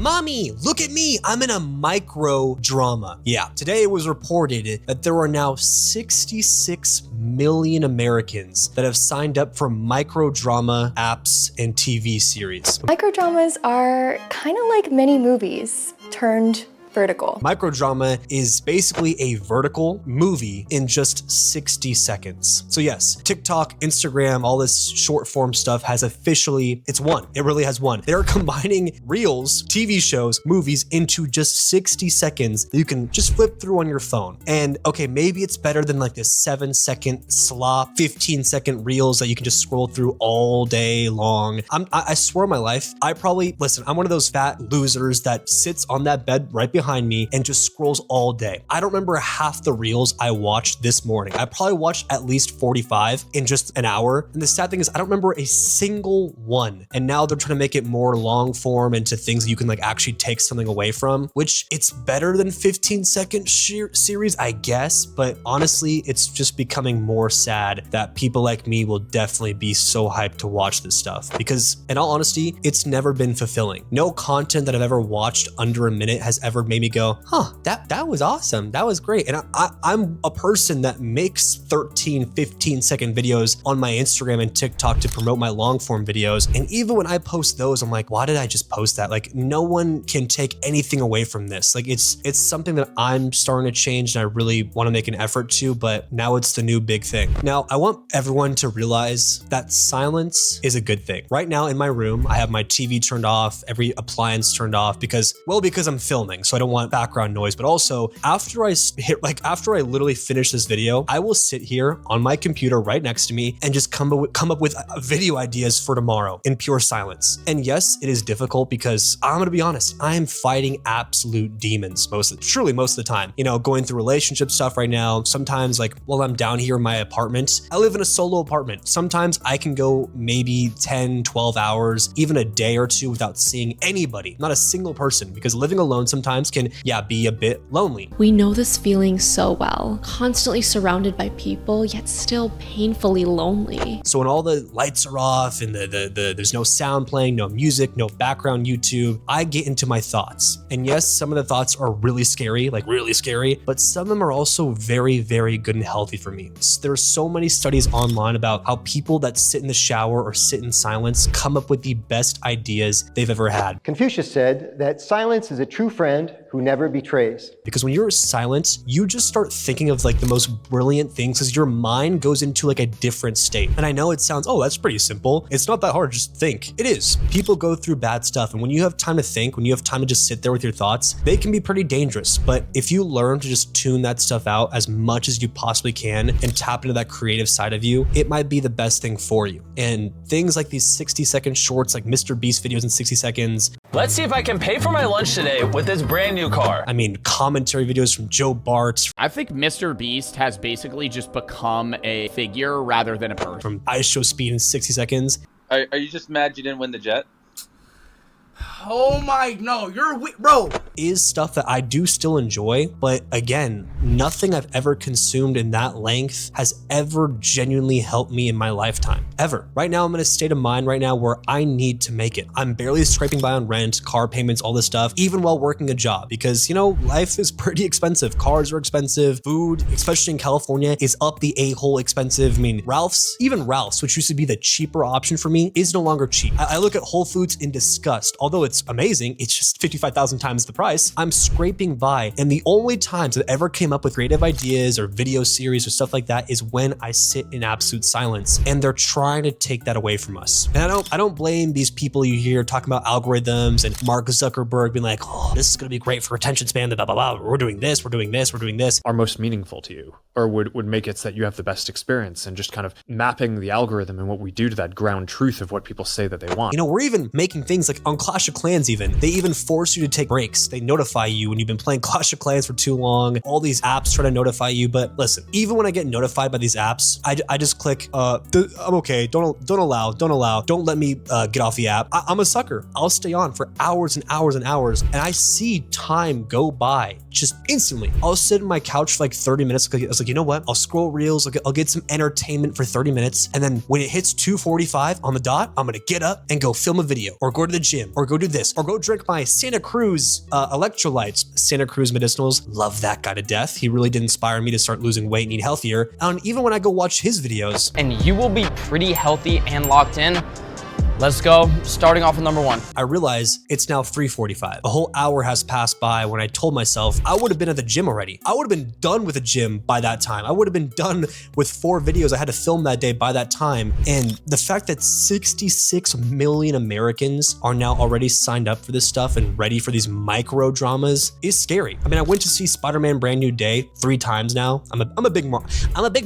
Mommy, look at me, I'm in a micro drama. Yeah, today it was reported that there are now 66 million Americans that have signed up for microdrama apps and TV series. Microdramas are kind of like mini movies turned vertical. Microdrama is basically a vertical movie in just 60 seconds. So yes, TikTok, Instagram, all this short form stuff has officially, it's won. It really has won. They're combining reels, TV shows, movies into just 60 seconds that you can just flip through on your phone. And okay, maybe it's better than like this 7-second slop, 15-second reels that you can just scroll through all day long. I swear on my life, I'm one of those fat losers that sits on that bed right behind me and just scrolls all day. I don't remember half the reels I watched this morning. I probably watched at least 45 in just an hour. And the sad thing is I don't remember a single one. And now they're trying to make it more long form into things that you can like actually take something away from, which it's better than 15-second series, I guess. But honestly, it's just becoming more sad that people like me will definitely be so hyped to watch this stuff because in all honesty, it's never been fulfilling. No content that I've ever watched under a minute has ever made me go, huh, that was awesome. That was great. And I'm a person that makes 13, 15-second videos on my Instagram and TikTok to promote my long form videos. And even when I post those, I'm like, why did I just post that? Like no one can take anything away from this. Like it's something that I'm starting to change and I really want to make an effort to, but now it's the new big thing. Now, I want everyone to realize that silence is a good thing. Right now in my room, I have my TV turned off, every appliance turned off because I'm filming. So I don't want background noise, but also after I literally finish this video, I will sit here on my computer right next to me and just come up with video ideas for tomorrow in pure silence. And yes, it is difficult because I'm gonna be honest, I am fighting absolute demons most of the time. You know, going through relationship stuff right now. Sometimes like while I'm down here in my apartment, I live in a solo apartment. Sometimes I can go maybe 10, 12 hours, even a day or two without seeing anybody, not a single person, because living alone sometimes can, be a bit lonely. We know this feeling so well, constantly surrounded by people, yet still painfully lonely. So when all the lights are off and there's no sound playing, no music, no background YouTube, I get into my thoughts. And yes, some of the thoughts are really scary, but some of them are also very, very good and healthy for me. There are so many studies online about how people that sit in the shower or sit in silence come up with the best ideas they've ever had. Confucius said that silence is a true friend who never betrays. Because when you're silent, you just start thinking of like the most brilliant things because your mind goes into like a different state. And I know it sounds, oh, that's pretty simple. It's not that hard, just think. It is. People go through bad stuff. And when you have time to think, when you have time to just sit there with your thoughts, they can be pretty dangerous. But if you learn to just tune that stuff out as much as you possibly can and tap into that creative side of you, it might be the best thing for you. And things like these 60-second shorts, like Mr. Beast videos in 60 seconds. Let's see if I can pay for my lunch today with this brand new car. I mean, commentary videos from Joe Bart. I think Mr. Beast has basically just become a figure rather than a person. From Ice Show Speed in 60 seconds. Are you just mad you didn't win the jet? Oh my, no, bro. Is stuff that I do still enjoy, but again, nothing I've ever consumed in that length has ever genuinely helped me in my lifetime, ever. Right now, I'm in a state of mind right now where I need to make it. I'm barely scraping by on rent, car payments, all this stuff, even while working a job because, you know, life is pretty expensive. Cars are expensive. Food, especially in California, is up the a-hole expensive. I mean, even Ralph's, which used to be the cheaper option for me, is no longer cheap. I look at Whole Foods in disgust. Although it's amazing, it's just 55,000 times the price. I'm scraping by, and the only times that I ever came up with creative ideas or video series or stuff like that is when I sit in absolute silence, and they're trying to take that away from us. And I don't blame these people you hear talking about algorithms and Mark Zuckerberg being like, oh, this is gonna be great for attention span, blah, blah, blah. We're doing this, we're doing this, we're doing this. Are most meaningful to you, or would make it so that you have the best experience, and just kind of mapping the algorithm and what we do to that ground truth of what people say that they want. You know, we're even making things like on Clash of Clans even, they even force you to take breaks. they notify you when you've been playing Clash of Clans for too long. All these apps try to notify you, but listen, even when I get notified by these apps, I just click, I'm okay, don't allow, don't let me get off the app. I'm a sucker. I'll stay on for hours and hours and hours, and I see time go by just instantly. I'll sit on my couch for like 30 minutes. I was like, you know what? I'll scroll reels, I'll get some entertainment for 30 minutes, and then when it hits 2:45 on the dot, I'm gonna get up and go film a video, or go to the gym, or go do this, or go drink my Santa Cruz electrolytes. Santa Cruz medicinals, love that guy to death. He really did inspire me to start losing weight and eat healthier. And even when I go watch his videos, And you will be pretty healthy and locked in. Let's go, starting off with number 1. I realize it's now 3:45. A whole hour has passed by when I told myself I would have been at the gym already. I would have been done with the gym by that time. I would have been done with 4 videos I had to film that day by that time. And the fact that 66 million Americans are now already signed up for this stuff and ready for these micro dramas is scary. I mean, I went to see Spider-Man Brand New Day 3 times now. I'm a big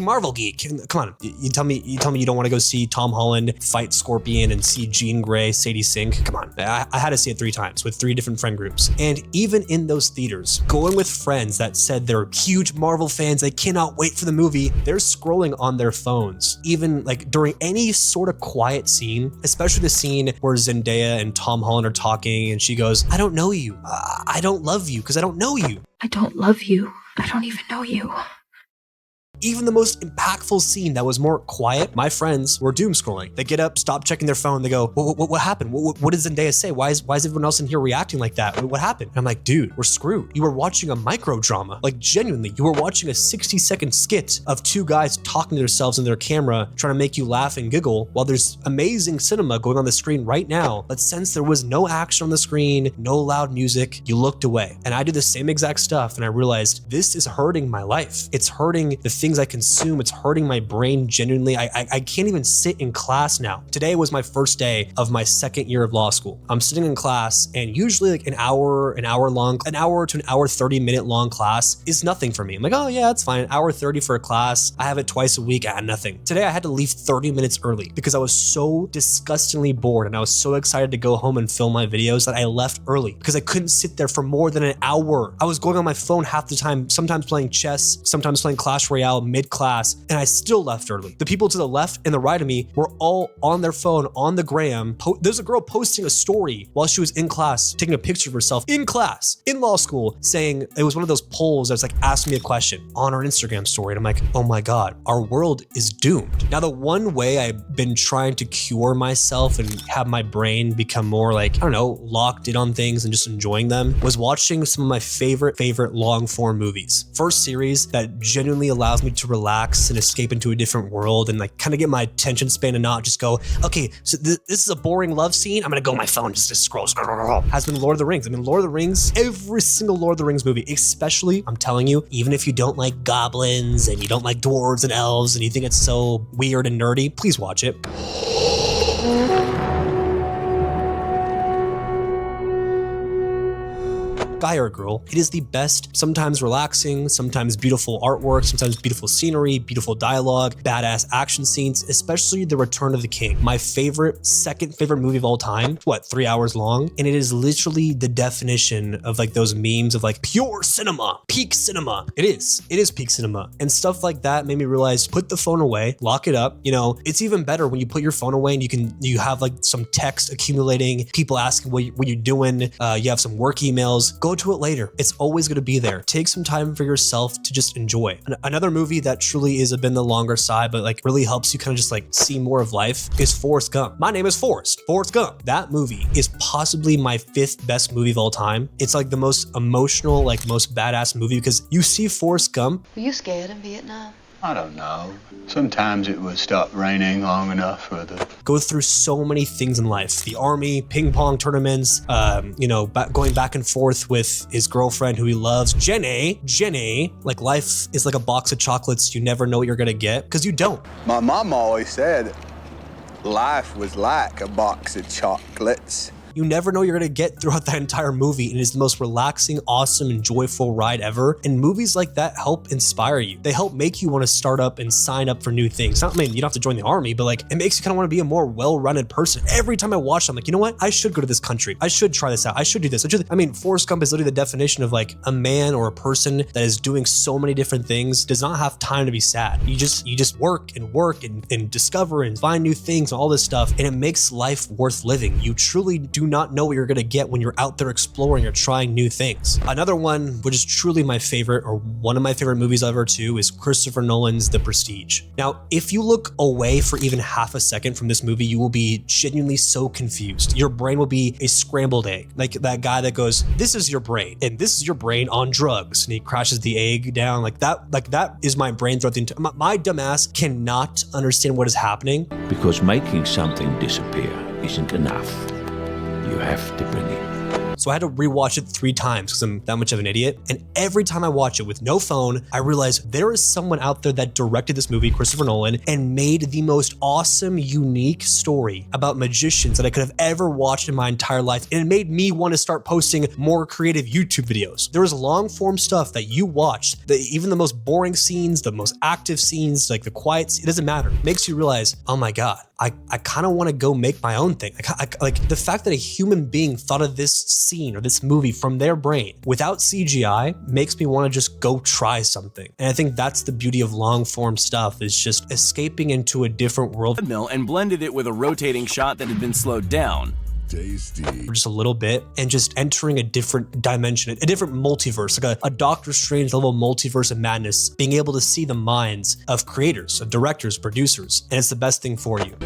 Marvel geek. Come on, you tell me you don't want to go see Tom Holland fight Scorpion and see Jean Grey, Sadie Sink. Come on, I had to see it 3 times with 3 different friend groups. And even in those theaters, going with friends that said they're huge Marvel fans, they cannot wait for the movie, they're scrolling on their phones. Even like during any sort of quiet scene, especially the scene where Zendaya and Tom Holland are talking and she goes, I don't know you. I don't love you because I don't know you. I don't love you. I don't even know you. Even the most impactful scene that was more quiet, my friends were doom scrolling. They get up, stop checking their phone. They go, what happened? What did Zendaya say? Why is everyone else in here reacting like that? What happened? And I'm like, dude, we're screwed. You were watching a micro drama. Like genuinely, you were watching a 60-second skit of 2 guys talking to themselves in their camera, trying to make you laugh and giggle while there's amazing cinema going on the screen right now. But since there was no action on the screen, no loud music, you looked away. And I did the same exact stuff. And I realized this is hurting my life. It's hurting the things I consume. It's hurting my brain genuinely. I can't even sit in class now. Today was my first day of my 2nd year of law school. I'm sitting in class and usually like an hour to an hour 30 minute long class is nothing for me. I'm like, oh yeah, it's fine. An hour 30 for a class. I have it twice a week. I had nothing. Today I had to leave 30 minutes early because I was so disgustingly bored and I was so excited to go home and film my videos that I left early because I couldn't sit there for more than an hour. I was going on my phone half the time, sometimes playing chess, sometimes playing Clash Royale mid-class, and I still left early. The people to the left and the right of me were all on their phone on the gram. There's a girl posting a story while she was in class, taking a picture of herself in class, in law school, saying it was one of those polls that's like, ask me a question on her Instagram story. And I'm like, oh my God, our world is doomed. Now, the one way I've been trying to cure myself and have my brain become more like, I don't know, locked in on things and just enjoying them was watching some of my favorite long form movies. First series that genuinely allows me to relax and escape into a different world and like kind of get my attention span and not just go, okay, so this is a boring love scene. I'm gonna go on my phone just to scroll. Has been Lord of the Rings. I mean, Lord of the Rings, every single Lord of the Rings movie, especially, I'm telling you, even if you don't like goblins and you don't like dwarves and elves and you think it's so weird and nerdy, please watch it. Guy or girl, it is the best, sometimes relaxing, sometimes beautiful artwork, sometimes beautiful scenery, beautiful dialogue, badass action scenes, especially The Return of the King. My second favorite movie of all time, 3 hours long? And it is literally the definition of like those memes of like pure cinema, peak cinema. It is peak cinema. And stuff like that made me realize, put the phone away, lock it up. You know, it's even better when you put your phone away and you have like some text accumulating, people asking what you're doing, you have some work emails, go to it later. It's always going to be there. Take some time for yourself to just enjoy. Another movie that truly is a bit on the longer side, but like really helps you kind of just like see more of life is Forrest Gump. My name is Forrest Gump. That movie is possibly my 5th best movie of all time. It's like the most emotional, like most badass movie because you see Forrest Gump. Were you scared in Vietnam? I don't know. Sometimes it would stop raining long enough for the... Go through so many things in life. The army, ping pong tournaments, going back and forth with his girlfriend who he loves. Jenny. Like life is like a box of chocolates. You never know what you're gonna get because you don't. My mom always said life was like a box of chocolates. You never know you're gonna get throughout that entire movie, and it is the most relaxing, awesome, and joyful ride ever. And movies like that help inspire you. They help make you want to start up and sign up for new things. Not, I mean, you don't have to join the army, but like, it makes you kind of want to be a more well-rounded person. Every time I watch it, I'm like, you know what? I should go to this country. I should try this out. I should do this. I mean, Forrest Gump is literally the definition of like a man or a person that is doing so many different things, does not have time to be sad. You just work and discover and find new things and all this stuff, and it makes life worth living. You truly do not know what you're gonna get when you're out there exploring or trying new things. Another one, which is truly my favorite, or one of my favorite movies ever too, is Christopher Nolan's The Prestige. Now, if you look away for even half a second from this movie, you will be genuinely so confused. Your brain will be a scrambled egg. Like that guy that goes, this is your brain, and this is your brain on drugs, and he crashes the egg down like that is my brain throughout the entire. My dumbass cannot understand what is happening. Because making something disappear isn't enough. You have to bring it. So I had to rewatch it 3 times because I'm that much of an idiot. And every time I watch it with no phone, I realize there is someone out there that directed this movie, Christopher Nolan, and made the most awesome, unique story about magicians that I could have ever watched in my entire life. And it made me want to start posting more creative YouTube videos. There was long form stuff that you watched, that even the most boring scenes, the most active scenes, like the quiet, it doesn't matter. It makes you realize, oh my God, I kind of want to go make my own thing. Like the fact that a human being thought of this scene or this movie from their brain without CGI makes me want to just go try something. And I think that's the beauty of long form stuff, is just escaping into a different world. And blended it with a rotating shot that had been slowed down. Tasty. For just a little bit, and just entering a different dimension, a different multiverse, like a Doctor Strange level multiverse of madness, being able to see the minds of creators, of directors, producers, and it's the best thing for you.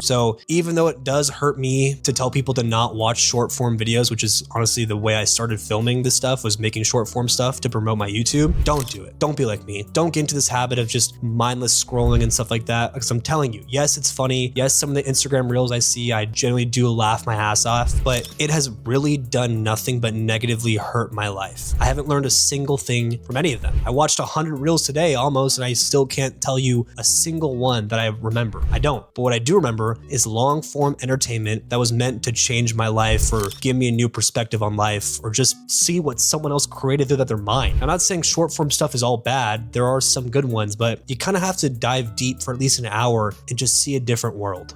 So even though it does hurt me to tell people to not watch short form videos, which is honestly the way I started filming this stuff, was making short form stuff to promote my YouTube, don't do it. Don't be like me. Don't get into this habit of just mindless scrolling and stuff like that. Because I'm telling you, yes, it's funny. Yes, some of the Instagram reels I see, I generally do laugh my ass off, but it has really done nothing but negatively hurt my life. I haven't learned a single thing from any of them. I watched 100 reels today almost, and I still can't tell you a single one that I remember. I don't. But what I do remember is long form entertainment that was meant to change my life or give me a new perspective on life or just see what someone else created through their mind. I'm not saying short form stuff is all bad. There are some good ones, but you kind of have to dive deep for at least an hour and just see a different world.